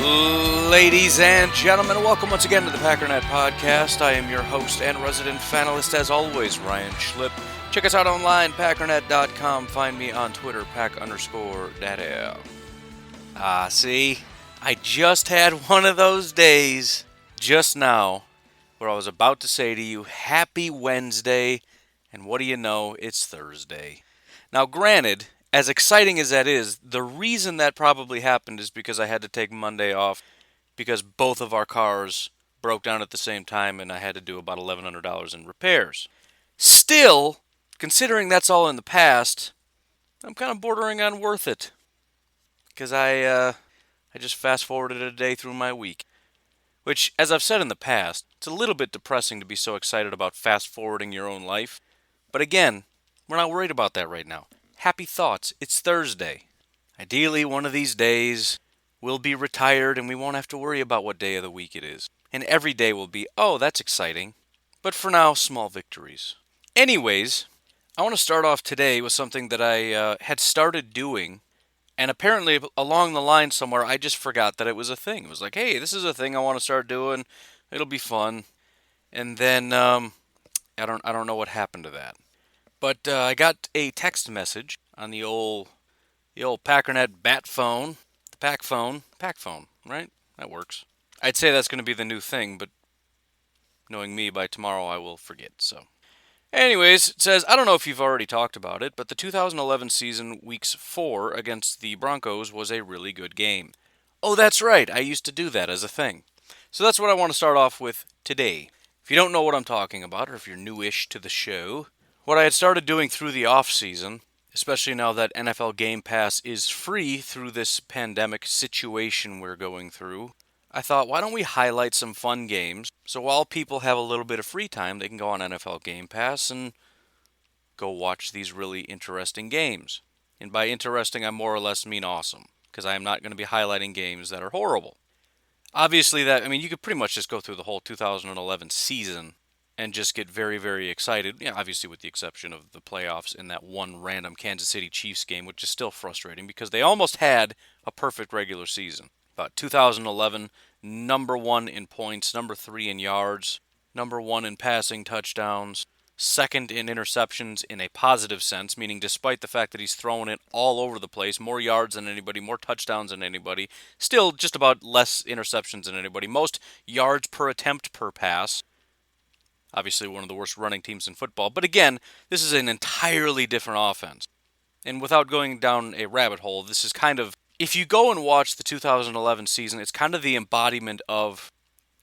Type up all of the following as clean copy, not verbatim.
Ladies and gentlemen, welcome once again to the Packernet Podcast. I am your host and resident fanalist, as always, Ryan Schlip. Check us out online, Packernet.com. Find me on Twitter, Pack_Daddy. See, I just had one of those days just now where I was about to say to you, Happy Wednesday, and what do you know, it's Thursday. Now, granted, as exciting as that is, the reason that probably happened is because I had to take Monday off because both of our cars broke down at the same time and I had to do about $1,100 in repairs. Still, considering that's all in the past, I'm kind of bordering on worth it because I just fast-forwarded a day through my week. Which, as I've said in the past, it's a little bit depressing to be so excited about fast-forwarding your own life. But again, we're not worried about that right now. Happy thoughts. It's Thursday. Ideally, one of these days, we'll be retired and we won't have to worry about what day of the week it is. And every day will be, oh, that's exciting. But for now, small victories. Anyways, I want to start off today with something that I had started doing. And apparently, along the line somewhere, I just forgot that it was a thing. It was like, hey, this is a thing I want to start doing. It'll be fun. And then, I don't know what happened to that. But I got a text message on the old Packernet bat phone, the pack phone, right? That works. I'd say that's going to be the new thing, but knowing me, by tomorrow I will forget, so. Anyways, it says, I don't know if you've already talked about it, but the 2011 season, weeks 4 against the Broncos was a really good game. Oh, that's right, I used to do that as a thing. So that's what I want to start off with today. If you don't know what I'm talking about, or if you're newish to the show, what I had started doing through the off-season, especially now that NFL Game Pass is free through this pandemic situation we're going through, I thought, why don't we highlight some fun games so while people have a little bit of free time, they can go on NFL Game Pass and go watch these really interesting games. And by interesting, I more or less mean awesome, because I am not going to be highlighting games that are horrible. Obviously, you could pretty much just go through the whole 2011 season and just get very, very excited. Yeah, obviously with the exception of the playoffs in that one random Kansas City Chiefs game, which is still frustrating because they almost had a perfect regular season. About 2011, number 1 in points, number 3 in yards, number 1 in passing touchdowns, second in interceptions in a positive sense, meaning despite the fact that he's throwing it all over the place, more yards than anybody, more touchdowns than anybody, still just about less interceptions than anybody, most yards per attempt per pass. Obviously one of the worst running teams in football. But again, this is an entirely different offense. And without going down a rabbit hole, this is kind of, if you go and watch the 2011 season, it's kind of the embodiment of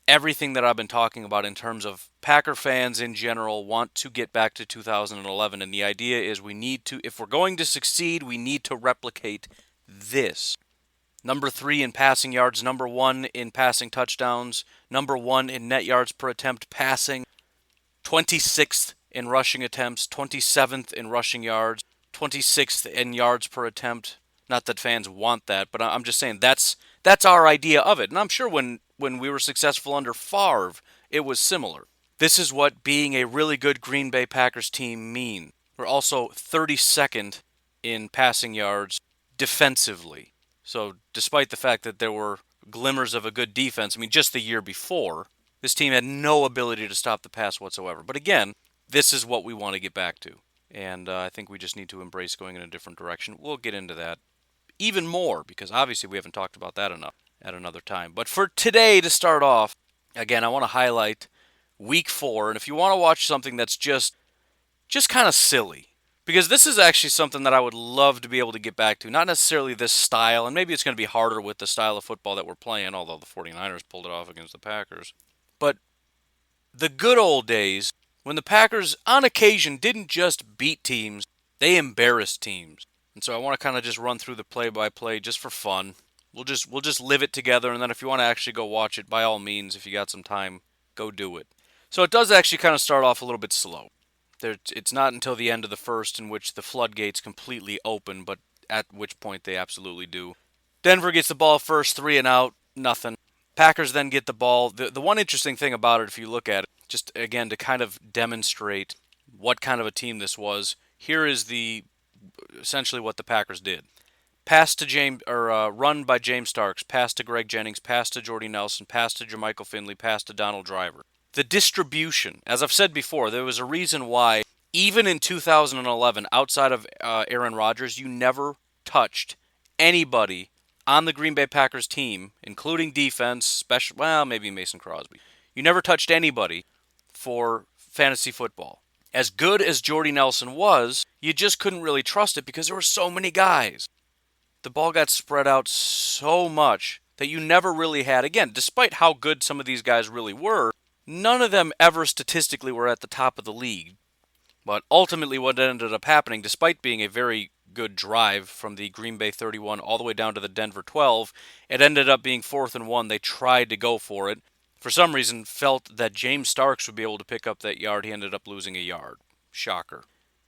everything that I've been talking about in terms of Packer fans in general want to get back to 2011. And the idea is we need to, if we're going to succeed, we need to replicate this. Number 3 in passing yards, number 1 in passing touchdowns, number 1 in net yards per attempt passing, 26th in rushing attempts, 27th in rushing yards, 26th in yards per attempt. Not that fans want that, but I'm just saying that's our idea of it. And I'm sure when we were successful under Favre, it was similar. This is what being a really good Green Bay Packers team means. We're also 32nd in passing yards defensively. So despite the fact that there were glimmers of a good defense, just the year before, this team had no ability to stop the pass whatsoever. But again, this is what we want to get back to. And I think we just need to embrace going in a different direction. We'll get into that even more, because obviously we haven't talked about that enough at another time. But for today, to start off, again, I want to highlight Week 4. And if you want to watch something that's just kind of silly, because this is actually something that I would love to be able to get back to. Not necessarily this style, and maybe it's going to be harder with the style of football that we're playing, although the 49ers pulled it off against the Packers. But the good old days, when the Packers, on occasion, didn't just beat teams, they embarrassed teams. And so I want to kind of just run through the play-by-play just for fun. We'll just live it together, and then if you want to actually go watch it, by all means, if you got some time, go do it. So it does actually kind of start off a little bit slow. It's not until the end of the first in which the floodgates completely open, but at which point they absolutely do. Denver gets the ball first, 3 and out, nothing. Packers then get the ball. The one interesting thing about it, if you look at it, just again to kind of demonstrate what kind of a team this was, here is essentially what the Packers did. pass to James or run by James Starks, pass to Greg Jennings, pass to Jordy Nelson, pass to Jermichael Finley, pass to Donald Driver. The distribution, as I've said before, there was a reason why even in 2011, outside of Aaron Rodgers, you never touched anybody on the Green Bay Packers team, including defense, maybe Mason Crosby. You never touched anybody for fantasy football. As good as Jordy Nelson was, you just couldn't really trust it because there were so many guys. The ball got spread out so much that you never really had, again, despite how good some of these guys really were, none of them ever statistically were at the top of the league. But ultimately what ended up happening, despite being a very good drive from the Green Bay 31 all the way down to the Denver 12, it ended up being 4th and 1. They tried to go for it. For some reason, felt that James Starks would be able to pick up that yard. He ended up losing a yard. Shocker.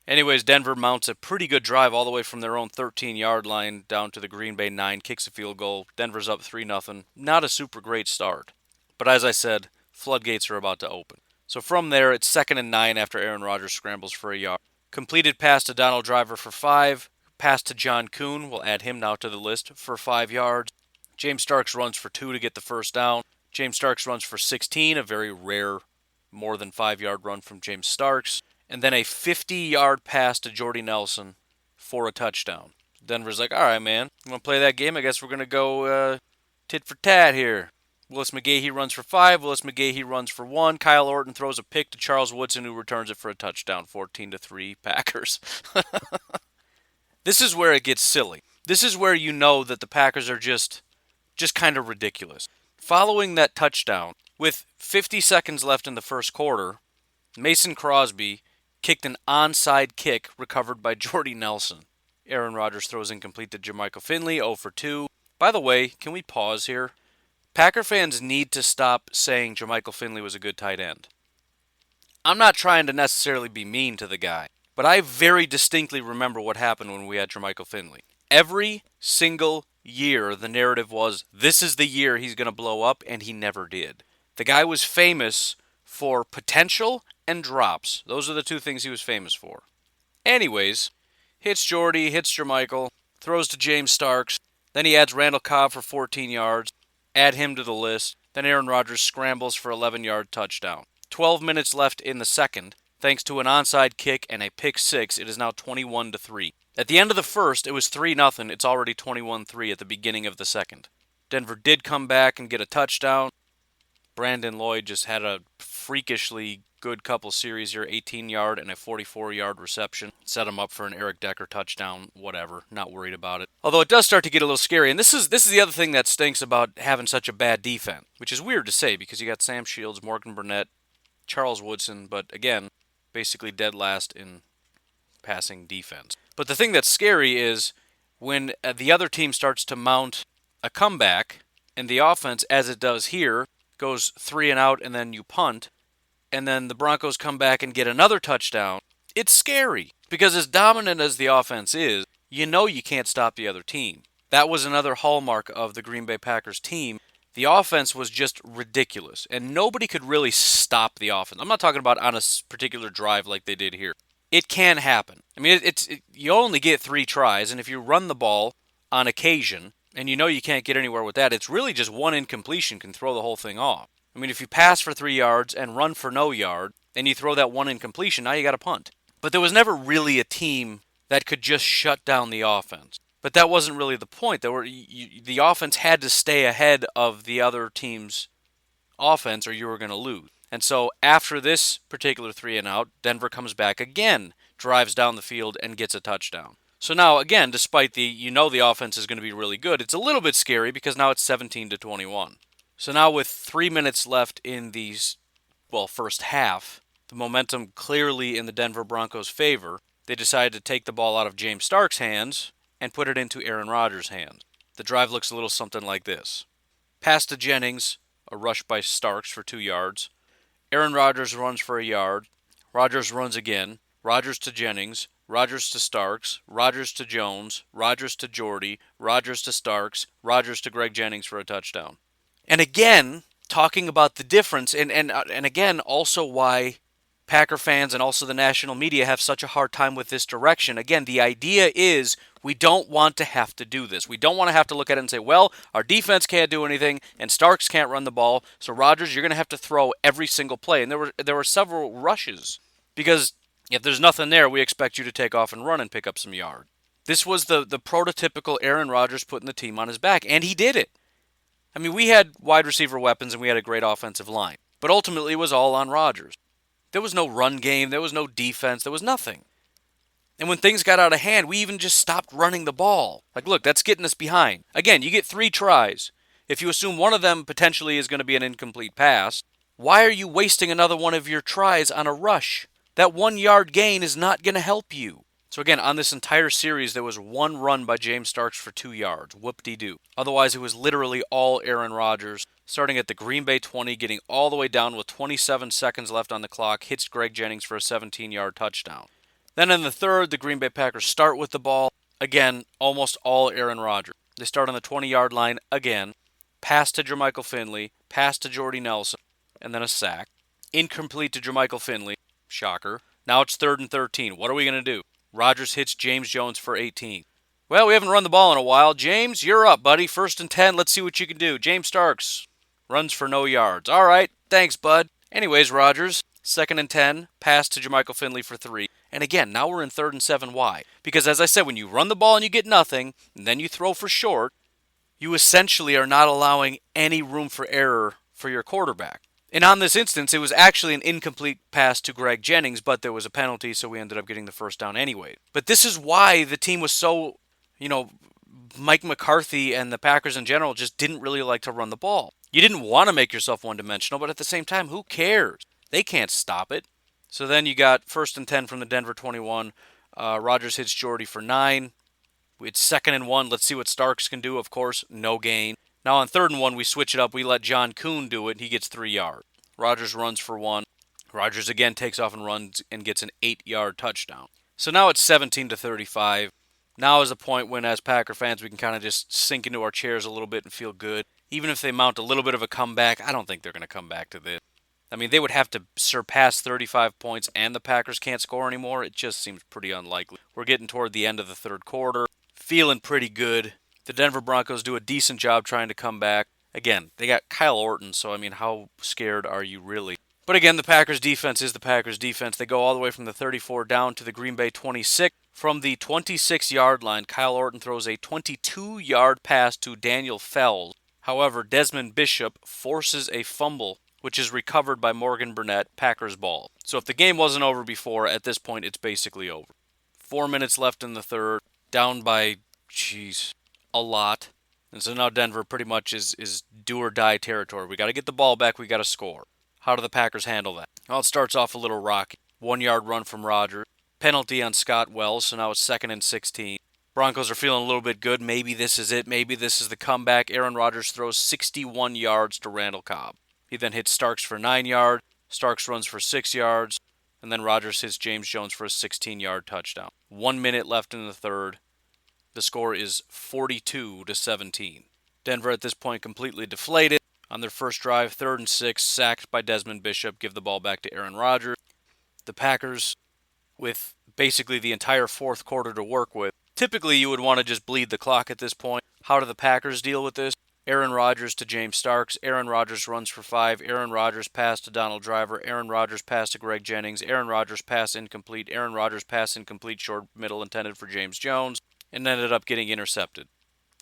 Anyways, Denver mounts a pretty good drive all the way from their own 13-yard line down to the Green Bay 9, kicks a field goal. Denver's up 3-0. Not a super great start. But as I said, floodgates are about to open. So from there, it's 2nd and 9 after Aaron Rodgers scrambles for a yard. Completed pass to Donald Driver for 5. Pass to John Kuhn. We'll add him now to the list for 5 yards. James Starks runs for 2 to get the first down. James Starks runs for 16, a very rare more than 5-yard run from James Starks. And then a 50-yard pass to Jordy Nelson for a touchdown. Denver's like, all right, man, you want to play that game? I guess we're going to go tit for tat here. Willis McGahee runs for 5. Willis McGahee runs for 1. Kyle Orton throws a pick to Charles Woodson, who returns it for a touchdown. 14-3 Packers. This is where it gets silly. This is where you know that the Packers are just kind of ridiculous. Following that touchdown, with 50 seconds left in the first quarter, Mason Crosby kicked an onside kick recovered by Jordy Nelson. Aaron Rodgers throws incomplete to Jermichael Finley, 0 for 2. By the way, can we pause here? Packer fans need to stop saying Jermichael Finley was a good tight end. I'm not trying to necessarily be mean to the guy, but I very distinctly remember what happened when we had Jermichael Finley. Every single year, the narrative was, this is the year he's going to blow up, and he never did. The guy was famous for potential and drops. Those are the two things he was famous for. Anyways, hits Jordy, hits Jermichael, throws to James Starks, then he adds Randall Cobb for 14 yards, add him to the list, then Aaron Rodgers scrambles for 11-yard touchdown. 12 minutes left in the second. Thanks to an onside kick and a pick six, it is now 21-3. At the end of the first, it was 3-0. It's already 21-3 at the beginning of the second. Denver did come back and get a touchdown. Brandon Lloyd just had a freakishly good couple series here, 18-yard and a 44-yard reception. Set him up for an Eric Decker touchdown, whatever, not worried about it. Although it does start to get a little scary, and this is the other thing that stinks about having such a bad defense, which is weird to say because you got Sam Shields, Morgan Burnett, Charles Woodson, but again, basically dead last in passing defense. But the thing that's scary is when the other team starts to mount a comeback, and the offense, as it does here, goes 3 and out, and then you punt, and then the Broncos come back and get another touchdown, it's scary. Because as dominant as the offense is, you know you can't stop the other team. That was another hallmark of the Green Bay Packers team. The offense was just ridiculous, and nobody could really stop the offense. I'm not talking about on a particular drive like they did here. It can happen. I mean, you only get 3 tries, and if you run the ball on occasion, and you know you can't get anywhere with that, it's really just one incompletion can throw the whole thing off. I mean, if you pass for 3 yards and run for no yard, and you throw that one incompletion, now you got a punt. But there was never really a team that could just shut down the offense. But that wasn't really the point. The offense had to stay ahead of the other team's offense or you were going to lose. And so after this particular 3 and out, Denver comes back again, drives down the field, and gets a touchdown. So now, again, despite the offense is going to be really good, it's a little bit scary because now it's 17-21. So now with 3 minutes left in the first half, the momentum clearly in the Denver Broncos' favor, they decided to take the ball out of James Starks' hands and put it into Aaron Rodgers' hands. The drive looks a little something like this. Pass to Jennings, a rush by Starks for 2 yards. Aaron Rodgers runs for a yard. Rodgers runs again. Rodgers to Jennings. Rodgers to Starks. Rodgers to Jones. Rodgers to Jordy. Rodgers to Starks. Rodgers to Greg Jennings for a touchdown. And again, talking about the difference, and again, also why Packer fans and also the national media have such a hard time with this direction. Again, the idea is we don't want to have to do this. We don't want to have to look at it and say, well, our defense can't do anything and Starks can't run the ball, so Rodgers, you're going to have to throw every single play. And there were several rushes because if there's nothing there, we expect you to take off and run and pick up some yard. This was the prototypical Aaron Rodgers putting the team on his back, and he did it. I mean, we had wide receiver weapons and we had a great offensive line, but ultimately it was all on Rodgers. There was no run game, there was no defense, there was nothing. And when things got out of hand, we even just stopped running the ball. Like, look, that's getting us behind. Again, you get 3 tries. If you assume one of them potentially is going to be an incomplete pass, why are you wasting another one of your tries on a rush? That 1 yard gain is not going to help you. So again, on this entire series, there was 1 run by James Starks for 2 yards. Whoop-de-doo. Otherwise, it was literally all Aaron Rodgers, starting at the Green Bay 20, getting all the way down with 27 seconds left on the clock, hits Greg Jennings for a 17-yard touchdown. Then in the third, the Green Bay Packers start with the ball. Again, almost all Aaron Rodgers. They start on the 20-yard line again. Pass to Jermichael Finley, pass to Jordy Nelson, and then a sack. Incomplete to Jermichael Finley. Shocker. Now it's 3rd and 13. What are we going to do? Rodgers hits James Jones for 18. Well, we haven't run the ball in a while. James, you're up, buddy. 1st and 10. Let's see what you can do. James Starks runs for no yards. All right. Thanks, bud. Anyways, Rodgers, 2nd and 10. Pass to Jermichael Finley for 3. And again, now we're in 3rd and 7. Why? Because as I said, when you run the ball and you get nothing, and then you throw for short, you essentially are not allowing any room for error for your quarterback. And on this instance, it was actually an incomplete pass to Greg Jennings, but there was a penalty, so we ended up getting the first down anyway. But this is why the team was so, Mike McCarthy and the Packers in general just didn't really like to run the ball. You didn't want to make yourself one-dimensional, but at the same time, who cares? They can't stop it. So then you got 1st and 10 from the Denver 21. Rodgers hits Jordy for 9. It's 2nd and 1. Let's see what Starks can do. Of course, no gain. Now on 3rd and 1, we switch it up. We let John Kuhn do it. He gets 3 yards. Rodgers runs for 1. Rodgers again takes off and runs and gets an 8-yard touchdown. So now it's 17-35. Now is the point when, as Packer fans, we can kind of just sink into our chairs a little bit and feel good. Even if they mount a little bit of a comeback, I don't think they're going to come back to this. I mean, they would have to surpass 35 points and the Packers can't score anymore. It just seems pretty unlikely. We're getting toward the end of the 3rd quarter. Feeling pretty good. The Denver Broncos do a decent job trying to come back. Again, they got Kyle Orton, so I mean, how scared are you really? But again, the Packers defense is the Packers defense. They go all the way from the 34 down to the Green Bay 26. From the 26-yard line, Kyle Orton throws a 22-yard pass to Daniel Fells. However, Desmond Bishop forces a fumble, which is recovered by Morgan Burnett, Packers ball. So if the game wasn't over before, at this point, it's basically over. 4 minutes left in the third, down by, a lot. And so now Denver pretty much is do or die territory. We got to get the ball back. We got to score. How do the Packers handle that? Well, it starts off a little rocky. 1-yard run from Rodgers. Penalty on Scott Wells, so now it's 2nd and 16. Broncos are feeling a little bit good. Maybe this is it. Maybe this is the comeback. Aaron Rodgers throws 61 yards to Randall Cobb. He then hits Starks for 9 yards. Starks runs for 6 yards. And then Rodgers hits James Jones for a 16-yard touchdown. 1 minute left in the third. The score is 42-17. Denver at this point completely deflated. On their first drive, 3rd and 6, sacked by Desmond Bishop, give the ball back to Aaron Rodgers. The Packers, with basically the entire 4th quarter to work with. Typically, you would want to just bleed the clock at this point. How do the Packers deal with this? Aaron Rodgers to James Starks. Aaron Rodgers runs for 5. Aaron Rodgers pass to Donald Driver. Aaron Rodgers pass to Greg Jennings. Aaron Rodgers pass incomplete. Aaron Rodgers pass incomplete, short middle intended for James Jones, and ended up getting intercepted.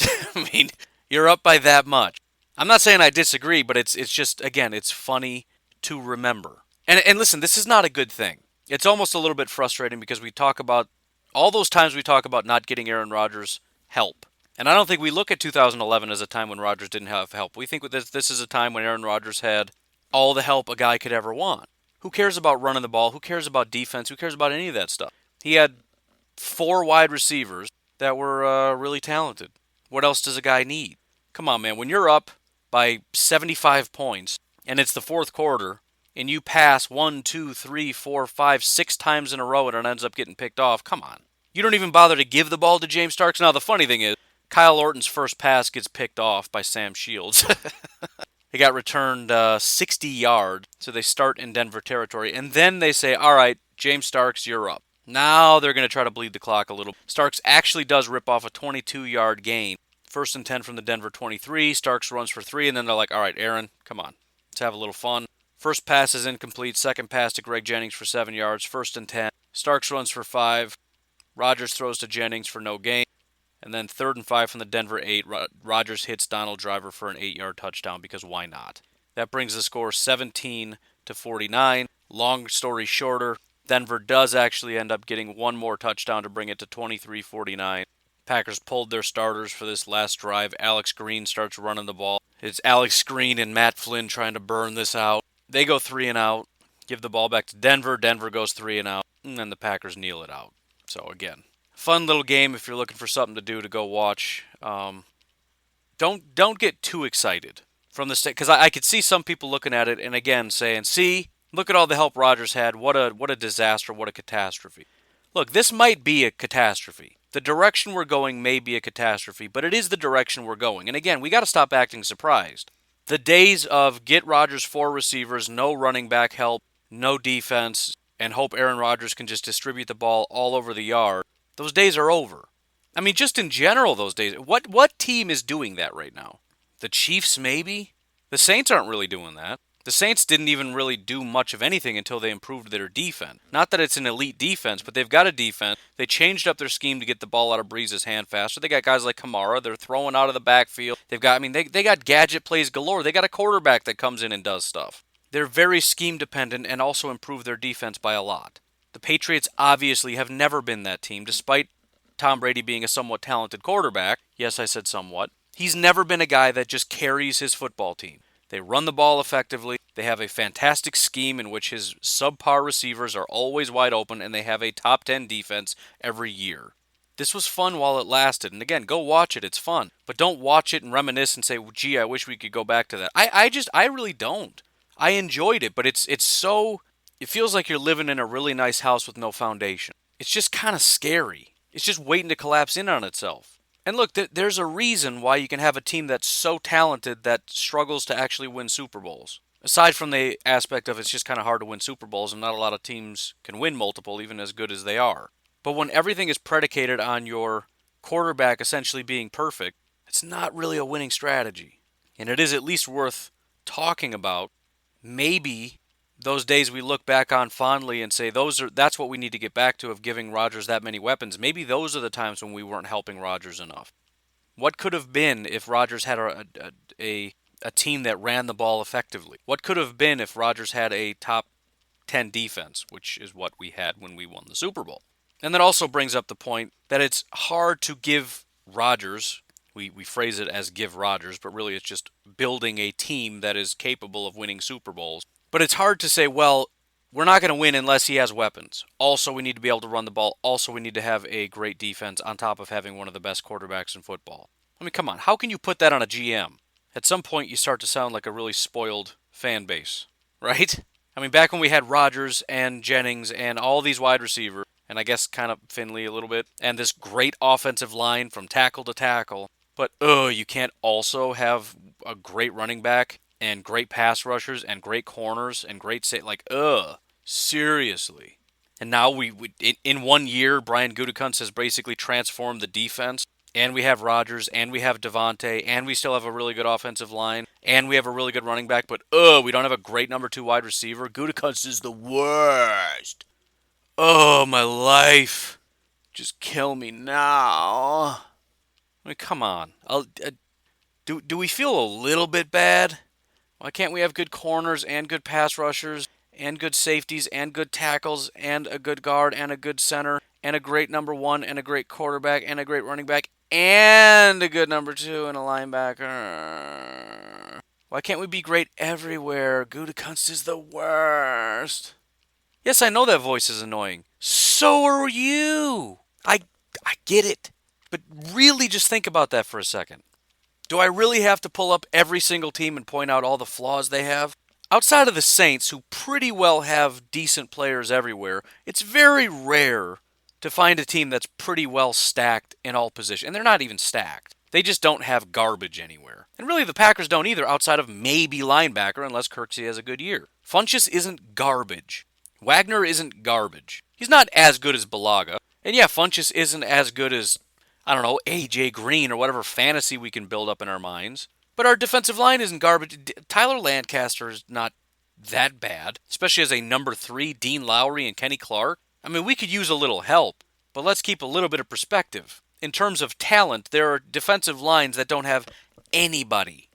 I mean, you're up by that much. I'm not saying I disagree, but it's just, again, it's funny to remember. And listen, this is not a good thing. It's almost a little bit frustrating because we talk about, all those times we talk about not getting Aaron Rodgers help. And I don't think we look at 2011 as a time when Rodgers didn't have help. We think this is a time when Aaron Rodgers had all the help a guy could ever want. Who cares about running the ball? Who cares about defense? Who cares about any of that stuff? He had 4 wide receivers that were really talented. What else does a guy need? Come on, man. When you're up by 75 points and it's the 4th quarter and you pass 1, 2, 3, 4, 5, 6 times in a row and it ends up getting picked off, come on. You don't even bother to give the ball to James Starks. Now, the funny thing is, Kyle Orton's first pass gets picked off by Sam Shields. They got returned 60 yards, so they start in Denver territory. And then they say, all right, James Starks, you're up. Now they're going to try to bleed the clock a little. Starks actually does rip off a 22-yard gain. 1st and 10 from the Denver 23. Starks runs for 3, and then they're like, all right, Aaron, come on. Let's have a little fun. First pass is incomplete. Second pass to Greg Jennings for 7 yards. 1st and 10. Starks runs for 5. Rodgers throws to Jennings for no gain. And then 3rd and 5 from the Denver 8. Rodgers hits Donald Driver for an 8-yard touchdown because why not? That brings the score 17-49. Long story shorter, Denver does actually end up getting one more touchdown to bring it to 23-49. Packers pulled their starters for this last drive. Alex Green starts running the ball. It's Alex Green and Matt Flynn trying to burn this out. They go 3 and out, give the ball back to Denver. Denver goes 3 and out, and then the Packers kneel it out. So again, fun little game if you're looking for something to do to go watch. Don't get too excited from the state, because I could see some people looking at it and again saying, "See, look at all the help Rodgers had. What a disaster. What a catastrophe." Look, this might be a catastrophe. The direction we're going may be a catastrophe, but it is the direction we're going. And again, we got to stop acting surprised. The days of get Rodgers 4 receivers, no running back help, no defense, and hope Aaron Rodgers can just distribute the ball all over the yard, those days are over. I mean, just in general, those days. What team is doing that right now? The Chiefs, maybe? The Saints aren't really doing that. The Saints didn't even really do much of anything until they improved their defense. Not that it's an elite defense, but they've got a defense. They changed up their scheme to get the ball out of Breeze's hand faster. They got guys like Kamara. They're throwing out of the backfield. They got gadget plays galore. They got a quarterback that comes in and does stuff. They're very scheme dependent and also improve their defense by a lot. The Patriots obviously have never been that team, despite Tom Brady being a somewhat talented quarterback. Yes, I said somewhat. He's never been a guy that just carries his football team. They run the ball effectively. They have a fantastic scheme in which his subpar receivers are always wide open, and they have a top 10 defense every year. This was fun while it lasted, and again, go watch it. It's fun. But don't watch it and reminisce and say, gee, I wish we could go back to that. I really don't. I enjoyed it, but it feels like you're living in a really nice house with no foundation. It's just kind of scary. It's just waiting to collapse in on itself. And look, there's a reason why you can have a team that's so talented that struggles to actually win Super Bowls. Aside from the aspect of it's just kind of hard to win Super Bowls and not a lot of teams can win multiple, even as good as they are. But when everything is predicated on your quarterback essentially being perfect, it's not really a winning strategy. And it is at least worth talking about. Maybe those days we look back on fondly and say that's what we need to get back to, of giving Rodgers that many weapons. Maybe those are the times when we weren't helping Rodgers enough. What could have been if Rodgers had a team that ran the ball effectively? What could have been if Rodgers had a top 10 defense, which is what we had when we won the Super Bowl? And that also brings up the point that it's hard to give Rodgers, we phrase it as give Rodgers, but really it's just building a team that is capable of winning Super Bowls. But it's hard to say, well, we're not going to win unless he has weapons. Also, we need to be able to run the ball. Also, we need to have a great defense on top of having one of the best quarterbacks in football. I mean, come on. How can you put that on a GM? At some point, you start to sound like a really spoiled fan base, right? I mean, back when we had Rodgers and Jennings and all these wide receivers, and I guess kind of Finley a little bit, and this great offensive line from tackle to tackle, but you can't also have a great running back and great pass rushers and great corners and great seriously. And now in 1 year, Brian Gutekunst has basically transformed the defense, and we have Rodgers, and we have Devontae, and we still have a really good offensive line, and we have a really good running back, but we don't have a great number 2 wide receiver. Gutekunst is the worst. Oh, my life. Just kill me now. I mean, come on. Do we feel a little bit bad? Why can't we have good corners and good pass rushers and good safeties and good tackles and a good guard and a good center and a great number 1 and a great quarterback and a great running back and a good number 2 and a linebacker? Why can't we be great everywhere? Gutekunst is the worst. Yes, I know that voice is annoying. So are you. I get it. But really just think about that for a second. Do I really have to pull up every single team and point out all the flaws they have? Outside of the Saints, who pretty well have decent players everywhere, it's very rare to find a team that's pretty well stacked in all positions. And they're not even stacked. They just don't have garbage anywhere. And really, the Packers don't either, outside of maybe linebacker, unless Kirksey has a good year. Funchess isn't garbage. Wagner isn't garbage. He's not as good as Balaga. And yeah, Funchess isn't as good as, I don't know, A.J. Green or whatever fantasy we can build up in our minds. But our defensive line isn't garbage. Tyler Lancaster is not that bad, especially as a number 3, Dean Lowry and Kenny Clark. I mean, we could use a little help, but let's keep a little bit of perspective. In terms of talent, there are defensive lines that don't have anybody.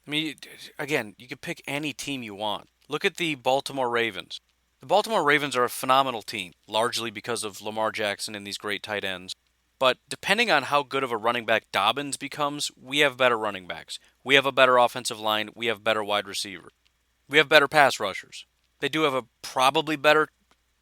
I mean, again, you can pick any team you want. Look at the Baltimore Ravens. The Baltimore Ravens are a phenomenal team, largely because of Lamar Jackson and these great tight ends. But depending on how good of a running back Dobbins becomes, we have better running backs. We have a better offensive line. We have better wide receivers. We have better pass rushers. They do have a probably better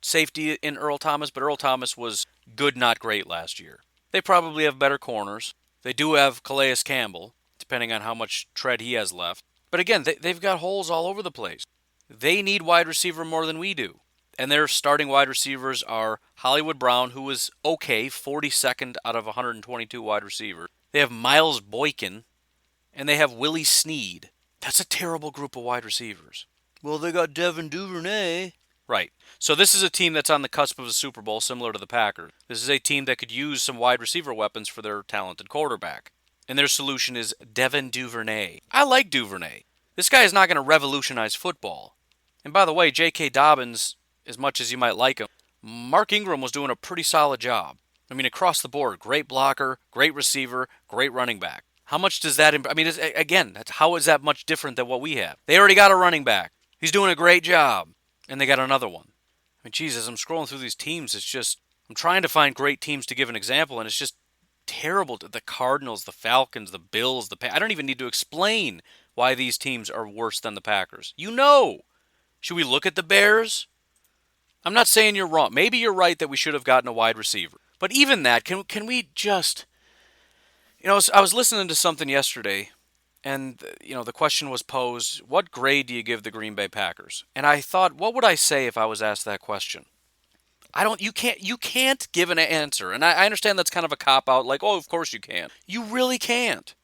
safety in Earl Thomas, but Earl Thomas was good, not great last year. They probably have better corners. They do have Calais Campbell, depending on how much tread he has left. But again, they've got holes all over the place. They need wide receiver more than we do. And their starting wide receivers are Hollywood Brown, who was okay, 42nd out of 122 wide receivers. They have Miles Boykin, and they have Willie Snead. That's a terrible group of wide receivers. Well, they got Devin Duvernay. Right. So this is a team that's on the cusp of a Super Bowl, similar to the Packers. This is a team that could use some wide receiver weapons for their talented quarterback. And their solution is Devin Duvernay. I like Duvernay. This guy is not going to revolutionize football. And by the way, J.K. Dobbins, as much as you might like him, Mark Ingram was doing a pretty solid job. I mean, across the board, great blocker, great receiver, great running back. How much does that... I mean, again, how is that much different than what we have? They already got a running back. He's doing a great job. And they got another one. I mean, Jesus, I'm scrolling through these teams. It's just... I'm trying to find great teams to give an example, and it's just terrible. The Cardinals, the Falcons, the Bills, I don't even need to explain why these teams are worse than the Packers. You know. Should we look at the Bears? I'm not saying you're wrong. Maybe you're right that we should have gotten a wide receiver. But even that, can we just... You know, I was listening to something yesterday, and, you know, the question was posed, what grade do you give the Green Bay Packers? And I thought, what would I say if I was asked that question? You can't give an answer. And I understand that's kind of a cop-out, like, oh, of course you can. You really can't.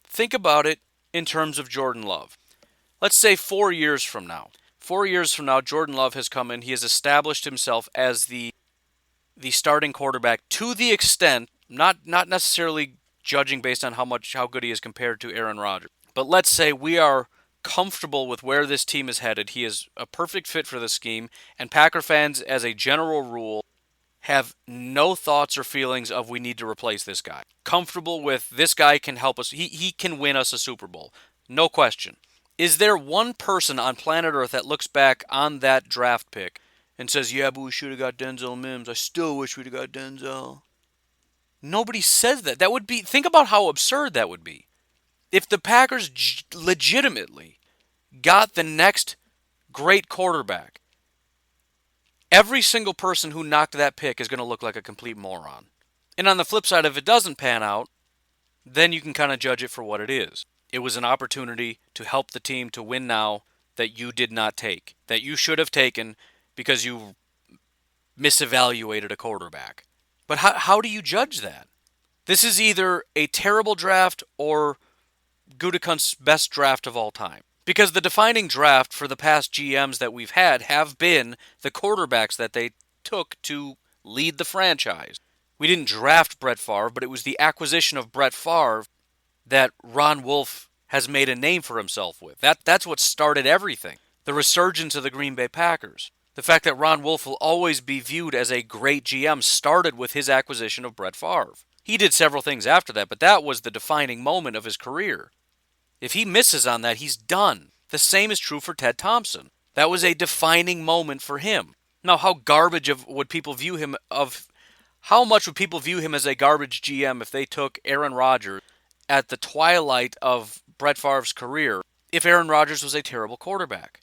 Think about it in terms of Jordan Love. Let's say 4 years from now. 4 years from now, Jordan Love has come in. He has established himself as the starting quarterback to the extent, not necessarily judging based on how good he is compared to Aaron Rodgers. But let's say we are comfortable with where this team is headed. He is a perfect fit for the scheme, and Packer fans, as a general rule, have no thoughts or feelings of we need to replace this guy. Comfortable with this guy can help us. He can win us a Super Bowl. No question. Is there one person on planet Earth that looks back on that draft pick and says, yeah, but we should have got Denzel Mims. I still wish we'd have got Denzel. Nobody says that. That would be... Think about how absurd that would be. If the Packers legitimately got the next great quarterback, every single person who knocked that pick is going to look like a complete moron. And on the flip side, if it doesn't pan out, then you can kind of judge it for what it is. It was an opportunity to help the team to win now that you did not take, that you should have taken because you misevaluated a quarterback. But how do you judge that? This is either a terrible draft or Gutekunst's best draft of all time. Because the defining draft for the past GMs that we've had have been the quarterbacks that they took to lead the franchise. We didn't draft Brett Favre, but it was the acquisition of Brett Favre that Ron Wolf has made a name for himself with. That's what started everything. The resurgence of the Green Bay Packers. The fact that Ron Wolf will always be viewed as a great GM started with his acquisition of Brett Favre. He did several things after that, but that was the defining moment of his career. If he misses on that, he's done. The same is true for Ted Thompson. That was a defining moment for him. Now, how much would people view him as a garbage GM if they took Aaron Rodgers at the twilight of Brett Favre's career if Aaron Rodgers was a terrible quarterback?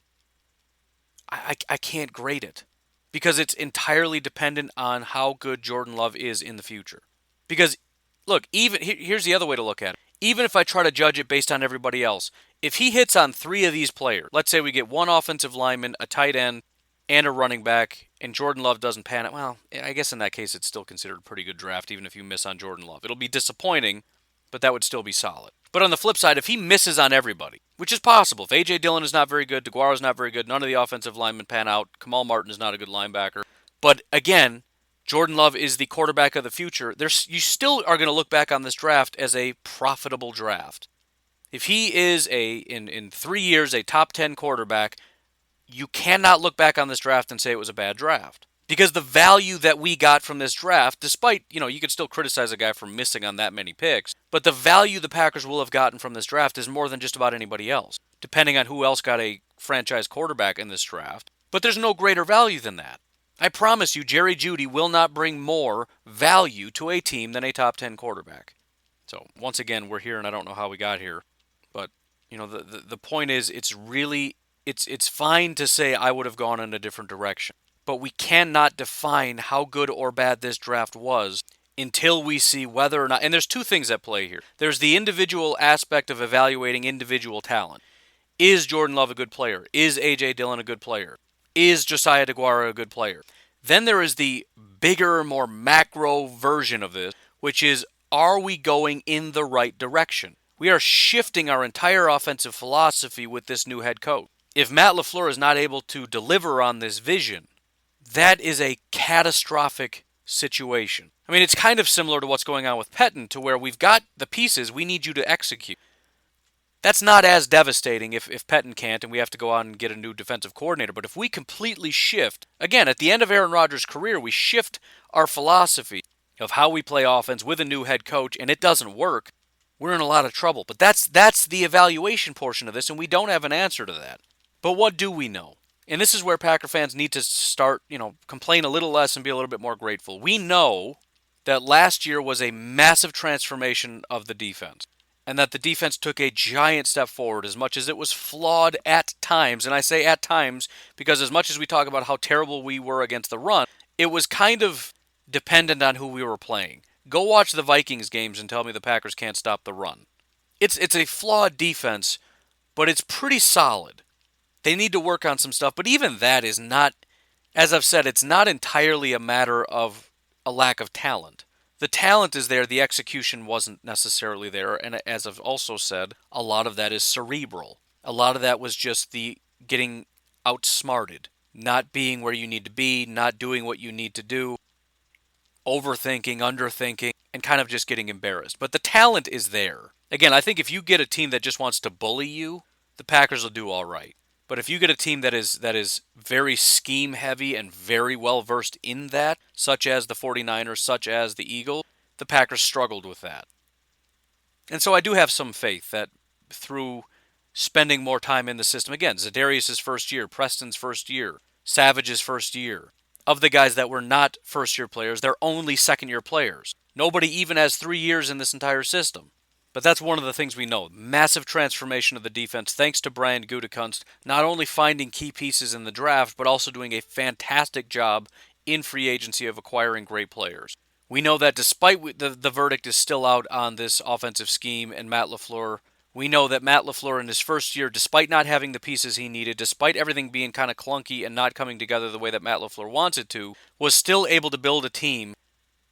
I can't grade it because it's entirely dependent on how good Jordan Love is in the future. Because, look, here's the other way to look at it. Even if I try to judge it based on everybody else, if he hits on 3 of these players, let's say we get 1 offensive lineman, a tight end, and a running back, and Jordan Love doesn't pan out, well, I guess in that case it's still considered a pretty good draft even if you miss on Jordan Love. It'll be disappointing, but that would still be solid. But on the flip side, if he misses on everybody, which is possible, if A.J. Dillon is not very good, DeGuara is not very good, none of the offensive linemen pan out, Kamal Martin is not a good linebacker. But again, Jordan Love is the quarterback of the future. You still are going to look back on this draft as a profitable draft. If he is in 3 years a top 10 quarterback, you cannot look back on this draft and say it was a bad draft. Because the value that we got from this draft, despite, you could still criticize a guy for missing on that many picks, but the value the Packers will have gotten from this draft is more than just about anybody else, depending on who else got a franchise quarterback in this draft. But there's no greater value than that. I promise you, Jerry Jeudy will not bring more value to a team than a top 10 quarterback. So, once again, we're here, and I don't know how we got here. But, the point is, it's fine to say I would have gone in a different direction. But we cannot define how good or bad this draft was until we see whether or not... And there's two things at play here. There's the individual aspect of evaluating individual talent. Is Jordan Love a good player? Is A.J. Dillon a good player? Is Josiah DeGuara a good player? Then there is the bigger, more macro version of this, which is, are we going in the right direction? We are shifting our entire offensive philosophy with this new head coach. If Matt LaFleur is not able to deliver on this vision, that is a catastrophic situation. I mean, it's kind of similar to what's going on with Pettine, to where we've got the pieces, we need you to execute. That's not as devastating if Pettine can't and we have to go out and get a new defensive coordinator. But if we completely shift, again, at the end of Aaron Rodgers' career, we shift our philosophy of how we play offense with a new head coach and it doesn't work, we're in a lot of trouble. But that's the evaluation portion of this, and we don't have an answer to that. But what do we know? And this is where Packer fans need to start, complain a little less and be a little bit more grateful. We know that last year was a massive transformation of the defense, and that the defense took a giant step forward as much as it was flawed at times. And I say at times because as much as we talk about how terrible we were against the run, it was kind of dependent on who we were playing. Go watch the Vikings games and tell me the Packers can't stop the run. It's a flawed defense, but it's pretty solid. They need to work on some stuff, but even that is not, as I've said, it's not entirely a matter of a lack of talent. The talent is there, the execution wasn't necessarily there, and as I've also said, a lot of that is cerebral. A lot of that was just the getting outsmarted, not being where you need to be, not doing what you need to do, overthinking, underthinking, and kind of just getting embarrassed. But the talent is there. Again, I think if you get a team that just wants to bully you, the Packers will do all right. But if you get a team that is very scheme heavy and very well versed in that, such as the 49ers, such as the Eagles, the Packers struggled with that. And so I do have some faith that through spending more time in the system, again, Za'Darius' first year, Preston's first year, Savage's first year, of the guys that were not first-year players, they're only second-year players. Nobody even has 3 years in this entire system. But that's one of the things we know. Massive transformation of the defense thanks to Brian Gutekunst, not only finding key pieces in the draft, but also doing a fantastic job in free agency of acquiring great players. We know that despite the verdict is still out on this offensive scheme and Matt LaFleur, we know that Matt LaFleur in his first year, despite not having the pieces he needed, despite everything being kind of clunky and not coming together the way that Matt LaFleur wants it to, was still able to build a team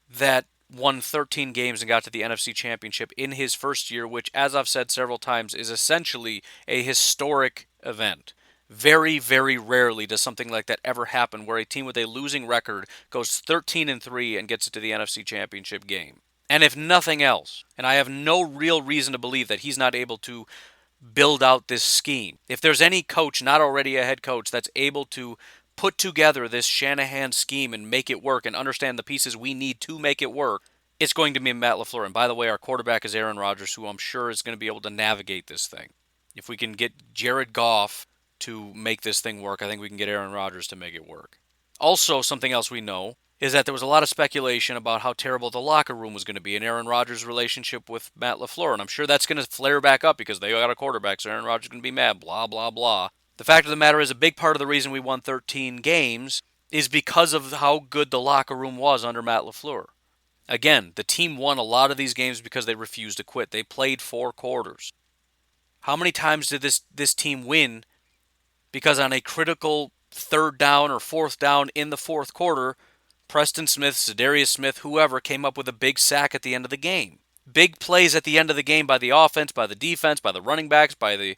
that won 13 games and got to the NFC Championship in his first year, which, as I've said several times, is essentially a historic event. Very, very rarely does something like that ever happen, where a team with a losing record goes 13-3 and gets it to the NFC Championship game. And if nothing else, and I have no real reason to believe that he's not able to build out this scheme, if there's any coach, not already a head coach, that's able to put together this Shanahan scheme and make it work and understand the pieces we need to make it work, it's going to be Matt LaFleur. And by the way, our quarterback is Aaron Rodgers, who I'm sure is going to be able to navigate this thing. If we can get Jared Goff to make this thing work, I think we can get Aaron Rodgers to make it work. Also, something else we know is that there was a lot of speculation about how terrible the locker room was going to be in Aaron Rodgers' relationship with Matt LaFleur. And I'm sure that's going to flare back up because they got a quarterback, so Aaron Rodgers is going to be mad, blah, blah, blah. The fact of the matter is, a big part of the reason we won 13 games is because of how good the locker room was under Matt LaFleur. Again, the team won a lot of these games because they refused to quit. They played 4 quarters. How many times did this team win because on a critical 3rd down or 4th down in the 4th quarter, Preston Smith, Za'Darius Smith, whoever, came up with a big sack at the end of the game? Big plays at the end of the game by the offense, by the defense, by the running backs, by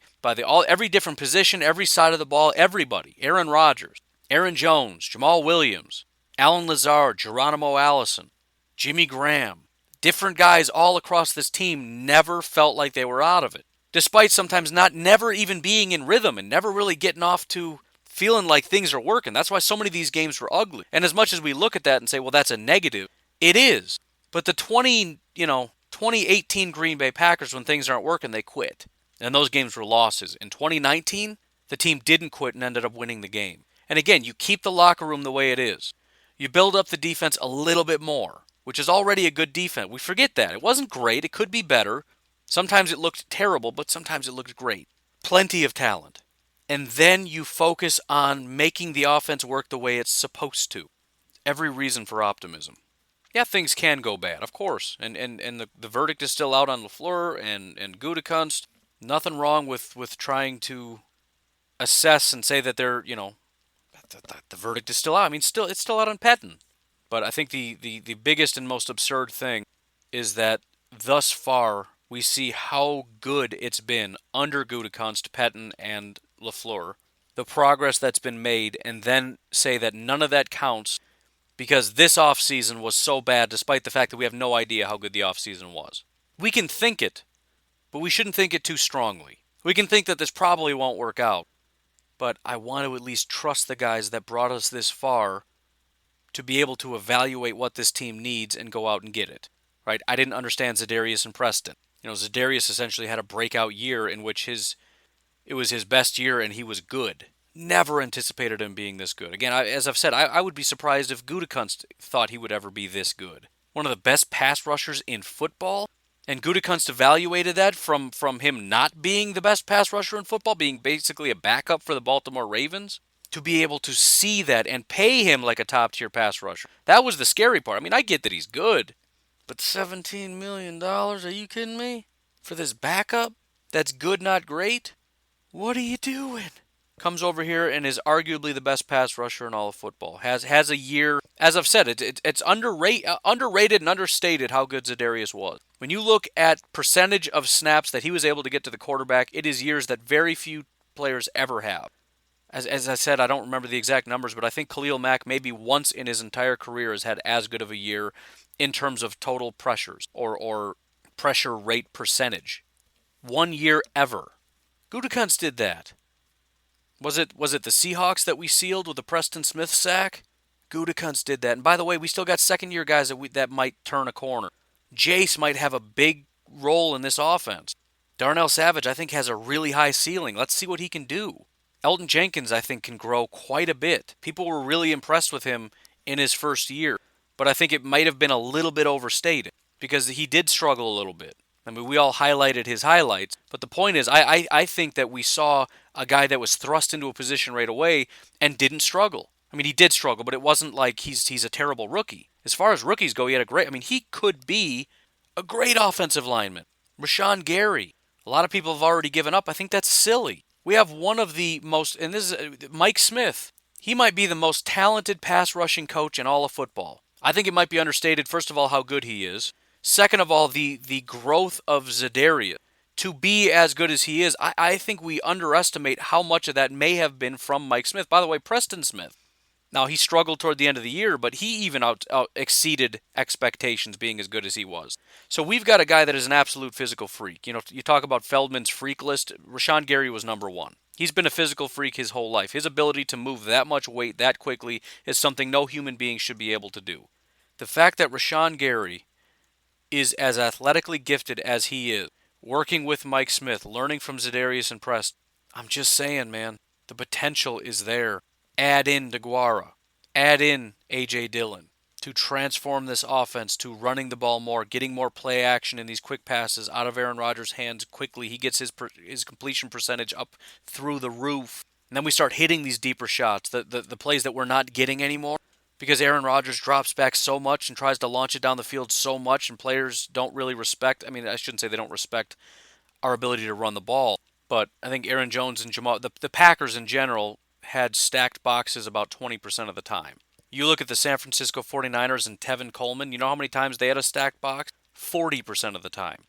every different position, every side of the ball, everybody. Aaron Rodgers, Aaron Jones, Jamal Williams, Alan Lazard, Geronimo Allison, Jimmy Graham. Different guys all across this team never felt like they were out of it. Despite sometimes never even being in rhythm and never really getting off to feeling like things are working. That's why so many of these games were ugly. And as much as we look at that and say, well, that's a negative, it is. But the 2018 Green Bay Packers, when things aren't working, they quit. And those games were losses. In 2019, the team didn't quit and ended up winning the game. And again, you keep the locker room the way it is. You build up the defense a little bit more, which is already a good defense. We forget that. It wasn't great. It could be better. Sometimes it looked terrible, but sometimes it looked great. Plenty of talent. And then you focus on making the offense work the way it's supposed to. Every reason for optimism. Yeah, things can go bad, of course. And the verdict is still out on LaFleur and Gutekunst. Nothing wrong with trying to assess and say that they're, the verdict is still out. I mean, it's still out on Petten. But I think the biggest and most absurd thing is that thus far we see how good it's been under Gutekunst, Petten, and LaFleur. The progress that's been made, and then say that none of that counts because this offseason was so bad despite the fact that we have no idea how good the offseason was. We can think it, but we shouldn't think it too strongly. We can think that this probably won't work out, but I want to at least trust the guys that brought us this far to be able to evaluate what this team needs and go out and get it. Right? I didn't understand Za'Darius and Preston. Za'Darius essentially had a breakout year in which it was his best year and he was good. Never anticipated him being this good. Again, as I've said, I would be surprised if Gutekunst thought he would ever be this good. One of the best pass rushers in football, and Gutekunst evaluated that from him not being the best pass rusher in football, being basically a backup for the Baltimore Ravens, to be able to see that and pay him like a top-tier pass rusher. That was the scary part. I mean, I get that he's good, but $17 million? Are you kidding me? For this backup that's good, not great? What are you doing? Comes over here and is arguably the best pass rusher in all of football. Has a year, as I've said, it's underrated and understated how good Za'Darius was. When you look at percentage of snaps that he was able to get to the quarterback, it is years that very few players ever have. As I said, I don't remember the exact numbers, but I think Khalil Mack maybe once in his entire career has had as good of a year in terms of total pressures or pressure rate percentage. 1 year ever. Gutekunst did that. Was it the Seahawks that we sealed with the Preston Smith sack? Gutekunst did that. And by the way, we still got second-year guys that might turn a corner. Jace might have a big role in this offense. Darnell Savage, I think, has a really high ceiling. Let's see what he can do. Elton Jenkins, I think, can grow quite a bit. People were really impressed with him in his first year, but I think it might have been a little bit overstated because he did struggle a little bit. I mean, we all highlighted his highlights, but the point is, I think that we saw a guy that was thrust into a position right away and didn't struggle. I mean, he did struggle, but it wasn't like he's a terrible rookie. As far as rookies go, he had he could be a great offensive lineman. Rashawn Gary. A lot of people have already given up. I think that's silly. We have one of the most, and this is Mike Smith. He might be the most talented pass rushing coach in all of football. I think it might be understated, first of all, how good he is. Second of all, the growth of Za'Darius. To be as good as he is, I think we underestimate how much of that may have been from Mike Smith. By the way, Preston Smith. Now, he struggled toward the end of the year, but he even out exceeded expectations being as good as he was. So we've got a guy that is an absolute physical freak. You talk about Feldman's freak list. Rashawn Gary was number one. He's been a physical freak his whole life. His ability to move that much weight that quickly is something no human being should be able to do. The fact that Rashawn Gary is as athletically gifted as he is, working with Mike Smith, learning from Za'Darius and Preston, I'm just saying, man, the potential is there. Add in DeGuara, add in A.J. Dillon to transform this offense to running the ball more, getting more play action in these quick passes out of Aaron Rodgers' hands quickly. He gets his completion percentage up through the roof. And then we start hitting these deeper shots, the plays that we're not getting anymore because Aaron Rodgers drops back so much and tries to launch it down the field so much, and players don't really respect. I mean, I shouldn't say they don't respect our ability to run the ball, but I think Aaron Jones and Jamal, the Packers in general, had stacked boxes about 20% of the time. You look at the San Francisco 49ers and Tevin Coleman, you know how many times they had a stacked box? 40% of the time.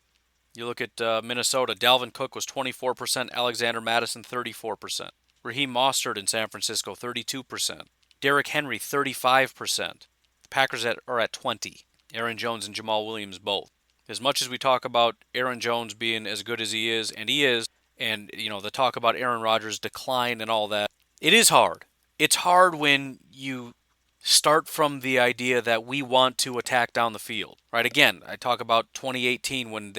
You look at Minnesota, Dalvin Cook was 24%, Alexander Mattison 34%. Raheem Mostert in San Francisco 32%. Derrick Henry 35%. The Packers are at 20. Aaron Jones and Jamal Williams both. As much as we talk about Aaron Jones being as good as he is, and the talk about Aaron Rodgers' decline and all that, it is hard. It's hard when you start from the idea that we want to attack down the field, right? Again, I talk about 2018 when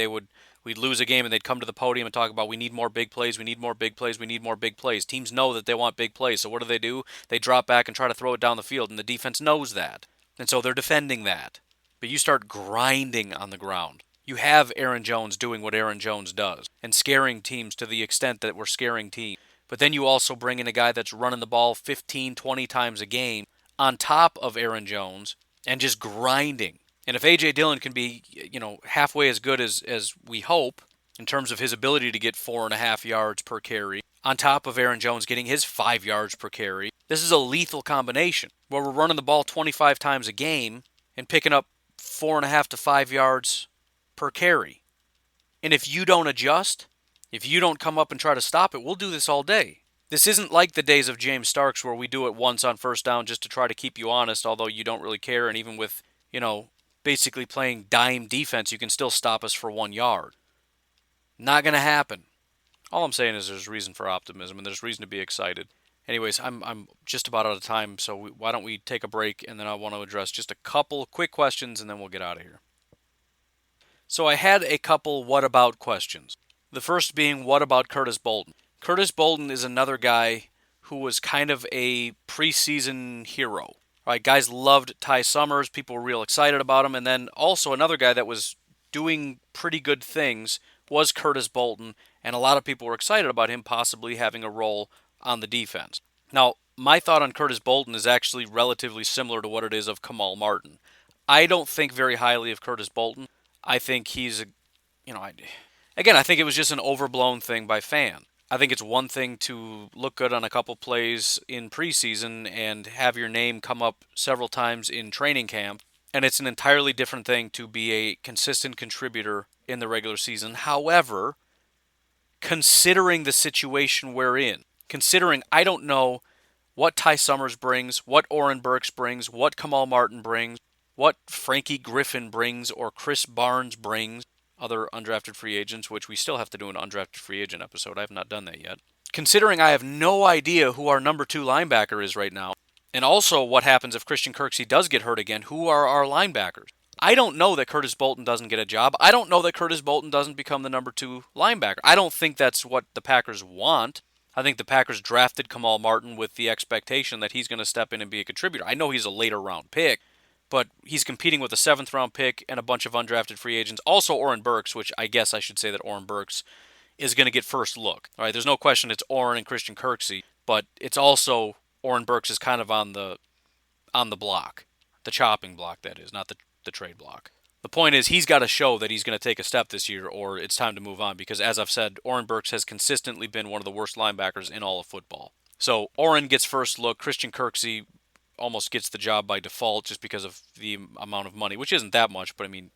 we'd lose a game and they'd come to the podium and talk about we need more big plays, we need more big plays, we need more big plays. Teams know that they want big plays, so what do? They drop back and try to throw it down the field, and the defense knows that. And so they're defending that. But you start grinding on the ground. You have Aaron Jones doing what Aaron Jones does and scaring teams to the extent that we're scaring teams. But then you also bring in a guy that's running the ball 15, 20 times a game on top of Aaron Jones and just grinding. And if A.J. Dillon can be, halfway as good as we hope in terms of his ability to get 4.5 yards per carry, on top of Aaron Jones getting his 5 yards per carry, this is a lethal combination where we're running the ball 25 times a game and picking up 4.5 to 5 yards per carry. And if you don't adjust, if you don't come up and try to stop it, we'll do this all day. This isn't like the days of James Starks where we do it once on first down just to try to keep you honest, although you don't really care. And even with, basically playing dime defense, you can still stop us for 1 yard. Not going to happen. All I'm saying is there's reason for optimism and there's reason to be excited. Anyways, I'm just about out of time, so why don't we take a break, and then I want to address just a couple quick questions, and then we'll get out of here. So I had a couple what about questions. The first being, what about Curtis Bolton? Curtis Bolton is another guy who was kind of a preseason hero. Right? Guys loved Ty Summers. People were real excited about him. And then also another guy that was doing pretty good things was Curtis Bolton. And a lot of people were excited about him possibly having a role on the defense. Now, my thought on Curtis Bolton is actually relatively similar to what it is of Kamal Martin. I don't think very highly of Curtis Bolton. I think he's I think it was just an overblown thing by fans. I think it's one thing to look good on a couple plays in preseason and have your name come up several times in training camp, and it's an entirely different thing to be a consistent contributor in the regular season. However, considering the situation we're in, considering I don't know what Ty Summers brings, what Oren Burks brings, what Kamal Martin brings, what Frankie Griffin brings or Chris Barnes brings, other undrafted free agents, which we still have to do an undrafted free agent episode. I have not done that yet. Considering I have no idea who our number 2 linebacker is right now, and also what happens if Christian Kirksey does get hurt again, who are our linebackers? I don't know that Curtis Bolton doesn't get a job. I don't know that Curtis Bolton doesn't become the number 2 linebacker. I don't think that's what the Packers want. I think the Packers drafted Kamal Martin with the expectation that he's going to step in and be a contributor. I know he's a later round pick, but he's competing with a 7th round pick and a bunch of undrafted free agents. Also Oren Burks, which I guess I should say that Oren Burks is going to get first look. All right, there's no question it's Oren and Christian Kirksey, but it's also Oren Burks is kind of on the block, the chopping block, that is, not the trade block. The point is he's got to show that he's going to take a step this year or it's time to move on because, as I've said, Oren Burks has consistently been one of the worst linebackers in all of football. So Oren gets first look. Christian Kirksey almost gets the job by default just because of the amount of money, which isn't that much, but I mean,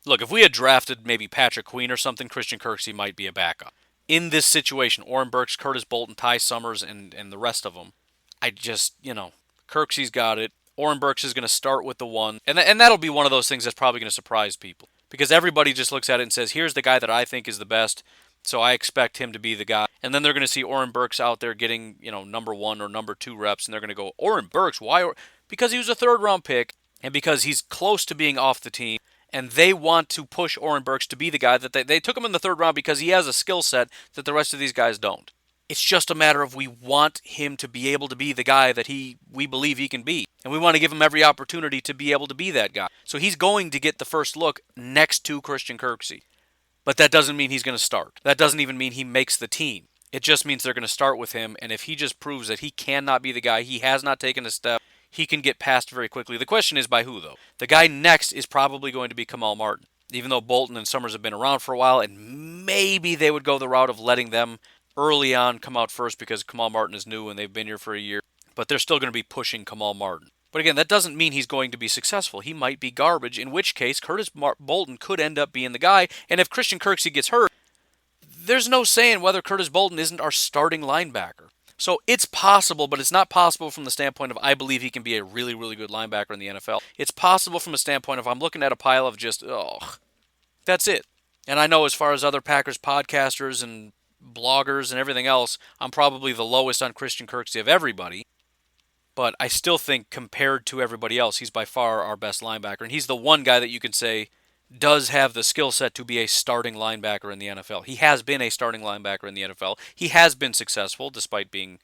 look, if we had drafted maybe Patrick Queen or something, Christian Kirksey might be a backup. In this situation, Oren Burks, Curtis Bolton, Ty Summers, and the rest of them, Kirksey's got it. Oren Burks is going to start with the 1, and that'll be one of those things that's probably going to surprise people because everybody just looks at it and says, here's the guy that I think is the best, so I expect him to be the guy. And then they're going to see Oren Burks out there getting, number 1 or number 2 reps, and they're going to go, Oren Burks, why? Because he was a 3rd round pick, and because he's close to being off the team, and they want to push Oren Burks to be the guy that they took him in the 3rd round because he has a skill set that the rest of these guys don't. It's just a matter of we want him to be able to be the guy that we believe he can be. And we want to give him every opportunity to be able to be that guy. So he's going to get the first look next to Christian Kirksey. But that doesn't mean he's going to start. That doesn't even mean he makes the team. It just means they're going to start with him. And if he just proves that he cannot be the guy, he has not taken a step, he can get passed very quickly. The question is by who, though? The guy next is probably going to be Kamal Martin. Even though Bolton and Summers have been around for a while, and maybe they would go the route of letting them early on come out first because Kamal Martin is new and they've been here for a year. But they're still going to be pushing Kamal Martin. But again, that doesn't mean he's going to be successful. He might be garbage, in which case Bolton could end up being the guy. And if Christian Kirksey gets hurt, there's no saying whether Curtis Bolton isn't our starting linebacker. So it's possible, but it's not possible from the standpoint of I believe he can be a really, really good linebacker in the NFL. It's possible from a standpoint of I'm looking at a pile of just, that's it. And I know as far as other Packers podcasters and bloggers and everything else, I'm probably the lowest on Christian Kirksey of everybody. But I still think compared to everybody else, he's by far our best linebacker. And he's the one guy that you can say does have the skill set to be a starting linebacker in the NFL. He has been a starting linebacker in the NFL. He has been successful, despite being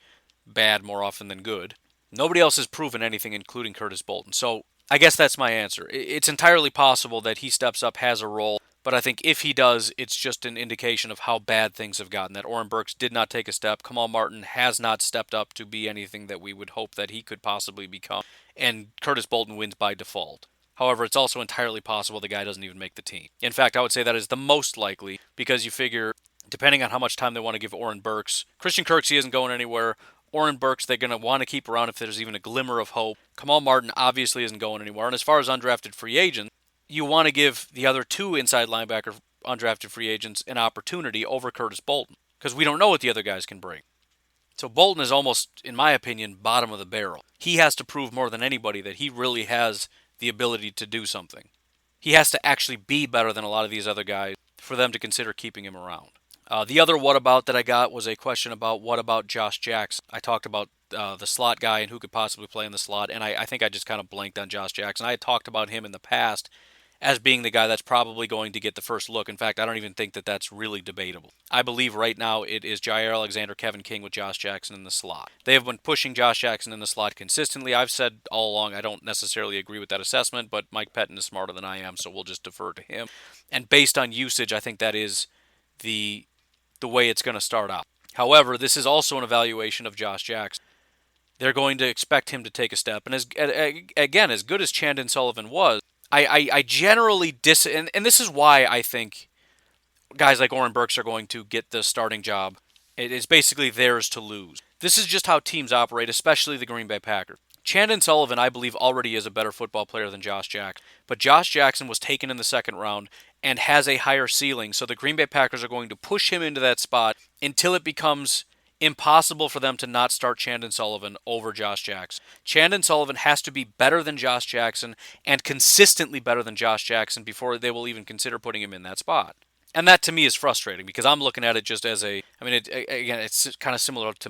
bad more often than good. Nobody else has proven anything, including Curtis Bolton. So I guess that's my answer. It's entirely possible that he steps up, has a role, but I think if he does, it's just an indication of how bad things have gotten, that Oren Burks did not take a step. Kamal Martin has not stepped up to be anything that we would hope that he could possibly become, and Curtis Bolton wins by default. However, it's also entirely possible the guy doesn't even make the team. In fact, I would say that is the most likely, because you figure, depending on how much time they want to give Oren Burks, Christian Kirksey isn't going anywhere. Oren Burks, they're going to want to keep around if there's even a glimmer of hope. Kamal Martin obviously isn't going anywhere. And as far as undrafted free agents, you want to give the other two inside linebacker undrafted free agents an opportunity over Curtis Bolton, because we don't know what the other guys can bring. So Bolton is almost, in my opinion, bottom of the barrel. He has to prove more than anybody that he really has the ability to do something. He has to actually be better than a lot of these other guys for them to consider keeping him around. The other what about that I got was a question about what about Josh Jackson. I talked about the slot guy and who could possibly play in the slot, and I think I just kind of blanked on Josh Jackson. I had talked about him in the past as being the guy that's probably going to get the first look. In fact, I don't even think that that's really debatable. I believe right now it is Jair Alexander, Kevin King with Josh Jackson in the slot. They have been pushing Josh Jackson in the slot consistently. I've said all along I don't necessarily agree with that assessment, but Mike Pettin is smarter than I am, so we'll just defer to him. And based on usage, I think that is the way it's going to start out. However, this is also an evaluation of Josh Jackson. They're going to expect him to take a step. And again, as good as Chandon Sullivan was, I generally and this is why I think guys like Oren Burks are going to get the starting job. It is basically theirs to lose. This is just how teams operate, especially the Green Bay Packers. Chandon Sullivan, I believe, already is a better football player than Josh Jackson. But Josh Jackson was taken in the second round and has a higher ceiling, so the Green Bay Packers are going to push him into that spot until it becomes impossible for them to not start Chandon Sullivan over Josh Jackson. Chandon Sullivan has to be better than Josh Jackson and consistently better than Josh Jackson before they will even consider putting him in that spot. And that to me is frustrating because I'm looking at it just as it's kind of similar to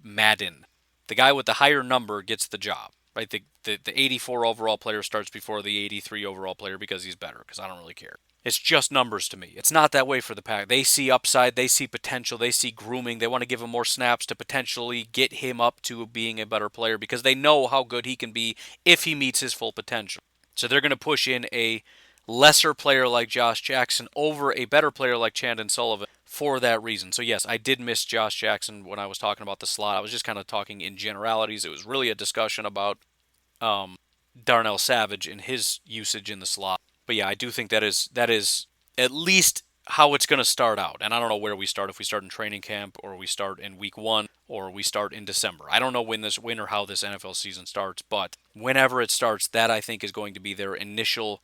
Madden. The guy with the higher number gets the job, right? The 84 overall player starts before the 83 overall player because he's better, because I don't really care. It's just numbers to me. It's not that way for the Pack. They see upside, they see potential, they see grooming. They want to give him more snaps to potentially get him up to being a better player because they know how good he can be if he meets his full potential. So they're going to push in a lesser player like Josh Jackson over a better player like Chandon Sullivan for that reason. So yes, I did miss Josh Jackson when I was talking about the slot. I was just kind of talking in generalities. It was really a discussion about Darnell Savage and his usage in the slot. But yeah, I do think that is at least how it's going to start out. And I don't know where we start, if we start in training camp or we start in week 1 or we start in December. I don't know when or how this NFL season starts, but whenever it starts, that I think is going to be their initial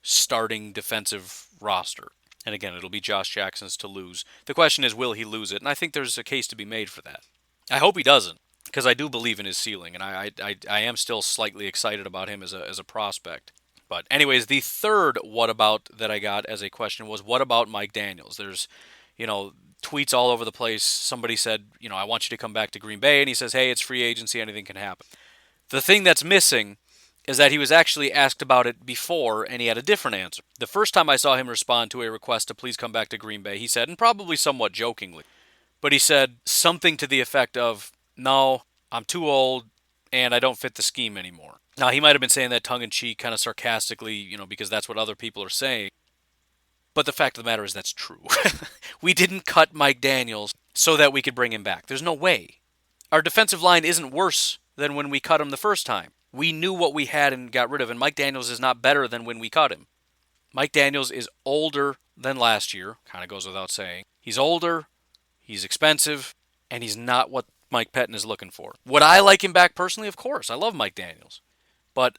starting defensive roster. And again, it'll be Josh Jackson's to lose. The question is, will he lose it? And I think there's a case to be made for that. I hope he doesn't, because I do believe in his ceiling, and I am still slightly excited about him as a prospect. But anyways, the third what about that I got as a question was, what about Mike Daniels? There's, tweets all over the place. Somebody said, I want you to come back to Green Bay, and he says, hey, it's free agency, anything can happen. The thing that's missing is that he was actually asked about it before, and he had a different answer. The first time I saw him respond to a request to please come back to Green Bay, he said, and probably somewhat jokingly, but he said something to the effect of, no, I'm too old, and I don't fit the scheme anymore. Now, he might have been saying that tongue-in-cheek, kind of sarcastically, because that's what other people are saying. But the fact of the matter is that's true. We didn't cut Mike Daniels so that we could bring him back. There's no way. Our defensive line isn't worse than when we cut him the first time. We knew what we had and got rid of, and Mike Daniels is not better than when we cut him. Mike Daniels is older than last year, kind of goes without saying. He's older, he's expensive, and he's not what Mike Pettin is looking for. Would I like him back personally? Of course. I love Mike Daniels. But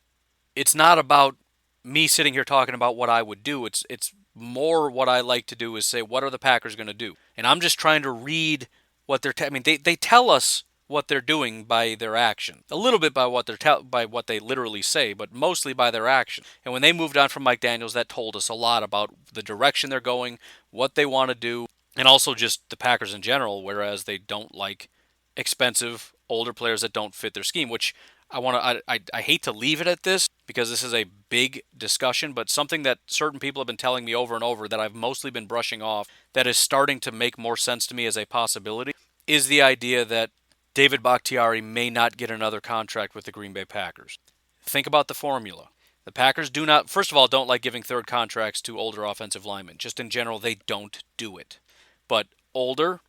it's not about me sitting here talking about what I would do. It's more what I like to do is say, what are the Packers going to do? And I'm just trying to read what they're they tell us what they're doing by their action. A little bit by what by what they literally say, but mostly by their action. And when they moved on from Mike Daniels, that told us a lot about the direction they're going, what they want to do, and also just the Packers in general, whereas they don't like expensive older players that don't fit their scheme, which I hate to leave it at this because this is a big discussion, but something that certain people have been telling me over and over that I've mostly been brushing off that is starting to make more sense to me as a possibility is the idea that David Bakhtiari may not get another contract with the Green Bay Packers. Think about the formula. The Packers first of all, don't like giving third contracts to older offensive linemen. Just in general, they don't do it. But older,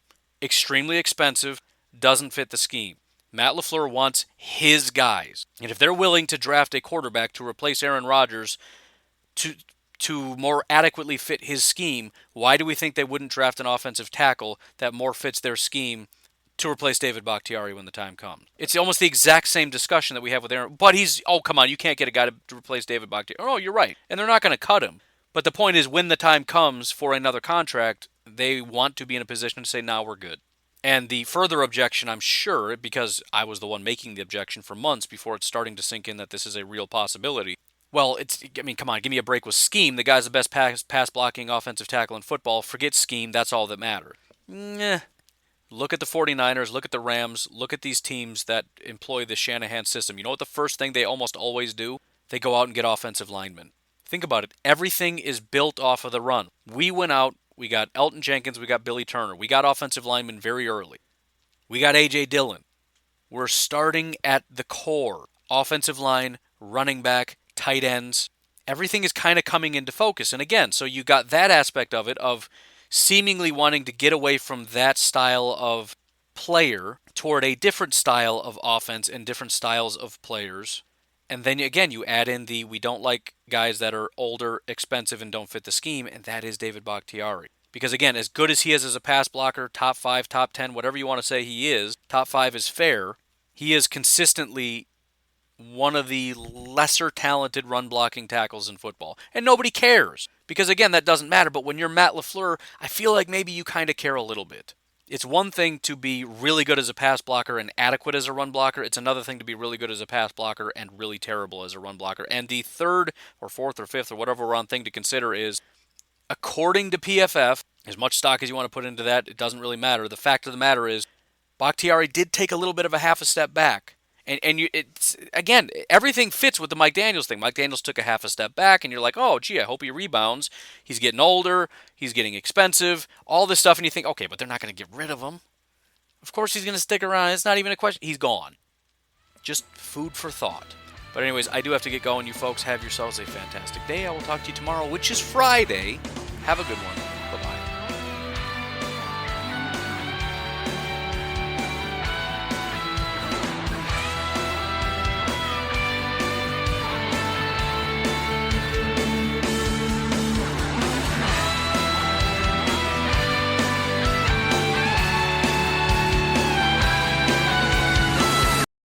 extremely expensive, doesn't fit the scheme. Matt LaFleur wants his guys. And if they're willing to draft a quarterback to replace Aaron Rodgers to more adequately fit his scheme, why do we think they wouldn't draft an offensive tackle that more fits their scheme to replace David Bakhtiari when the time comes? It's almost the exact same discussion that we have with Aaron. But come on, you can't get a guy to replace David Bakhtiari. Oh, you're right. And they're not going to cut him. But the point is, when the time comes for another contract, they want to be in a position to say, now we're good. And the further objection, I'm sure, because I was the one making the objection for months before it's starting to sink in that this is a real possibility. Well, come on, give me a break with scheme. The guy's the best pass-blocking offensive tackle in football. Forget scheme, that's all that matters. Look at the 49ers, look at the Rams, look at these teams that employ the Shanahan system. You know what the first thing they almost always do? They go out and get offensive linemen. Think about it. Everything is built off of the run. We went out. We got Elton Jenkins, we got Billy Turner. We got offensive linemen very early. We got A.J. Dillon. We're starting at the core. Offensive line, running back, tight ends. Everything is kind of coming into focus. And again, so you got that aspect of it, of seemingly wanting to get away from that style of player toward a different style of offense and different styles of players. And then again, you add in we don't like guys that are older, expensive, and don't fit the scheme, and that is David Bakhtiari. Because again, as good as he is as a pass blocker, top 5, top 10, whatever you want to say he is, top 5 is fair, he is consistently one of the lesser talented run-blocking tackles in football. And nobody cares, because again, that doesn't matter, but when you're Matt LaFleur, I feel like maybe you kind of care a little bit. It's one thing to be really good as a pass blocker and adequate as a run blocker. It's another thing to be really good as a pass blocker and really terrible as a run blocker. And the third or fourth or fifth or whatever we're on thing to consider is, according to PFF, as much stock as you want to put into that, it doesn't really matter. The fact of the matter is, Bakhtiari did take a little bit of a half a step back. It's again, everything fits with the Mike Daniels thing. Mike Daniels took a half a step back, and you're like, oh, gee, I hope he rebounds. He's getting older. He's getting expensive. All this stuff, and you think, okay, but they're not going to get rid of him. Of course he's going to stick around. It's not even a question. He's gone. Just food for thought. But anyways, I do have to get going. You folks have yourselves a fantastic day. I will talk to you tomorrow, which is Friday. Have a good one.